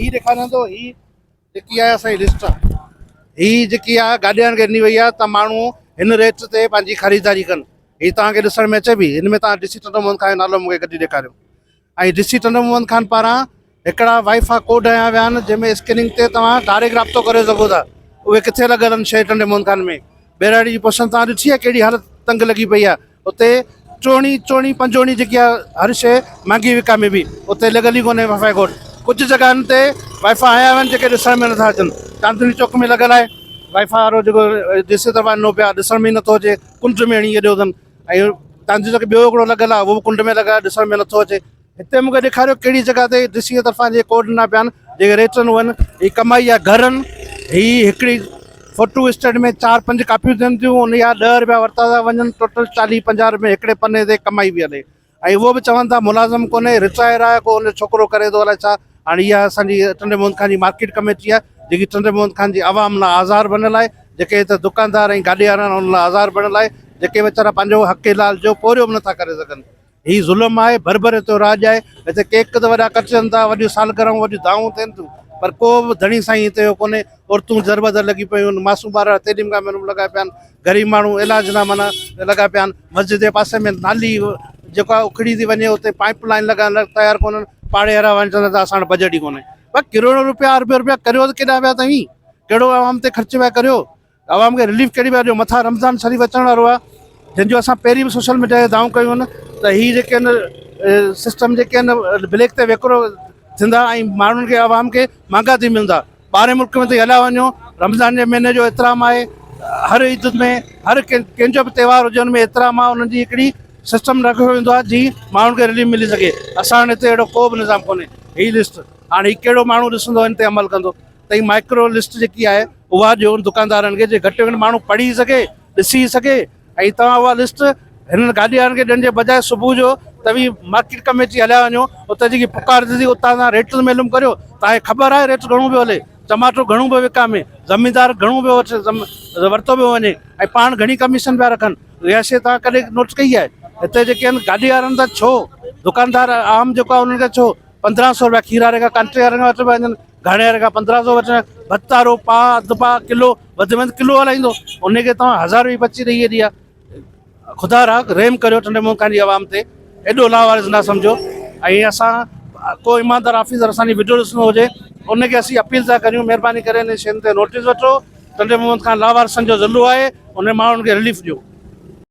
ही ॾेखारियां थो। ही जेकी आहे असांजी लिस्ट आहे, ही जेकी आहे गाॾियुनि खे ॾिनी वई आहे त माण्हू हिन रेट ते पंहिंजी ख़रीदारी कनि। ही तव्हांखे ॾिसण में अचे बि। हिन में तव्हां डी.सी. चंद्रमोहन खान जो नालो मूंखे कढी ॾेखारियो। ऐं डी.सी. चंद्रमोहन खान पारां हिकिड़ा वाईफाई कोड हया विया आहिनि जंहिंमें स्कैनिंग ते तव्हां डायरेक्ट राब्तो करे सघो था। उहे किथे लॻल आहिनि शइ चंद्रमोहन खान में। बेराड़ी जी पोशन तव्हां ॾिठी आहे कहिड़ी हालत तंग लॻी पई आहे। उते चोणी पंजोणी जेकी आहे हर शइ महांगी विकामे बि उते लॻल ई कोन्हे वाईफाई कोड। कुझु जॻहनि ते वाईफाई हया आहिनि जेके ॾिसण में नथा अचनि। चांदनी चौक में लॻल आहे वाईफाई वारो जेको ॾिसे त वञो पिया, ॾिसण में ई नथो अचे। कुंड में हणी हेॾो अथनि। ऐं चांदनी चौक ॿियो हिकिड़ो लॻल आहे उहो बि कुंड में लॻल आहे, ॾिसण में नथो अचे। हिते मूंखे ॾेखारियो कहिड़ी जॻह ते डी.सी. जे तरफ़ां जे कोड ॾिना पिया आहिनि जेके रेटनि उहे आहिनि। ही कमाई जा घर आहिनि। ही हिकिड़ी फोटो स्टेट में 4-5 कापियूं थियनि थियूं, उन जा 10 रुपया वरिता था वञनि। टोटल 40-50 रुपए हिकिड़े पने ते कमाई बि हले। ऐं उहो बि चवनि था मुलाज़िम कोन्हे, रिटायर आहे, को उन छोकिरो करे थो अलाए छा। हाणे इहा असांजी चंद्रमोहन खान जी मार्केट कमेटी आहे जेकी चंद्रमोहन खान जी आवाम लाइ आज़ार बणियल आहे। जेके हिते दुकानदार ऐं गाॾी वारा आहिनि उन लाइ आज़ार बणियल आहे, जेके वीचारा पंहिंजो हक़ लाल जो पूरो बि नथा करे सघनि। ही ज़ुल्म आहे, भर हिते राज आहे। हिते केक त वॾा कटजनि था, वॾियूं सालगिरहूं, वॾियूं दाऊं थियनि थियूं, पर को बि धणी साईं हिते कोन्हे। औरतूं दर लॻी पियूं आहिनि, मासूम ॿार तेॾीम खां महिनूं लॻा पिया आहिनि, ग़रीब माण्हू इलाज न माना लॻा पिया आहिनि। मस्जिद जे पासे में नाली जेका उखड़ी थी वञे उते पाइप लाइन लॻाइण तयारु कोन्हनि। पाड़े वारा वञनि चवंदा त असां वटि बजट ई कोन्हे। पर किरोड़ो रुपया अरबे रुपया करियो त केॾा विया तव्हीं? कहिड़ो आवाम ते ख़र्च पिया करियो? आवाम खे रिलीफ कहिड़ी पिया ॾियो? मथां रमज़ान शरीफ़ अचण वारो आहे जंहिंजो असां पहिरीं बि सोशल मीडिया ते दाऊं कयूं आहिनि त ही जेके आहिनि सिस्टम जेके आहिनि ब्लैक ते विकिरो थींदा ऐं माण्हुनि खे आवाम खे महांगा थी मिलंदा। ॿाहिरि मुल्क में त हलिया वञो, रमज़ान जे महीने जो एतिराम आहे। हर ईद में हर कंहिंजो बि त्योहार हुजे हुन में एतिराम आहे। उन्हनि जी हिकिड़ी सिस्टम रखियो वेंदो आहे जीअं माण्हुनि खे रिलीफ मिली सघे। असां वटि हिते अहिड़ो को बि निज़ाम कोन्हे। ही लिस्ट हाणे ही कहिड़ो माण्हू ॾिसंदो हिन ते अमल कंदो? त ही माइक्रो लिस्ट जेकी आहे उहा ॾियो दुकानदारनि खे जे घटि में घटि माण्हू पढ़ी सघे, ॾिसी सघे। ऐं तव्हां उहा लिस्ट हिननि गाॾी वारनि खे ॾियण जे बजाए सुबुह जो तव्हीं मार्केट कमेटी हलिया वञो, उते जेकी पुकार थींदी उतां तव्हां रेट मालूम करियो। तव्हांखे ख़बर आहे रेट घणो पियो हले, टमाटो घणो पियो विकामे, ज़मीनदार घणो पियो वरितो पियो वञे ऐं पाण घणी कमीशन पिया रखनि। इहा शइ तव्हां कॾहिं नोट कई आहे? हिते जेके आहिनि गाॾी वारनि त छो, दुकानदार आम जेको आहे उन्हनि खे छो 1500 रुपया खीर वारे खां कांटे वारे खां वठी वञनि, घाणे वारे खां 1500 वठनि। भत्तारो पाउ अधु पाउ किलो वधि में वधि किलो हलाईंदो, उनखे तव्हां 1000 रुपये बची रही हेॾी आहे। ख़ुदा राख रेम करियो चंद्रमोहन खान जी आवाम ते, एॾो लावारिस न सम्झो। ऐं असां को ईमानदार ऑफिसर असांजी वीडियो ॾिसणो हुजे उनखे असीं अपील था करियूं, महिरबानी करे हिन शयुनि ते नोटिस वठो। चंद्रमोहन खान लावारिसन जो ज़िलो आहे, उन माण्हुनि खे रिलीफ ॾियो।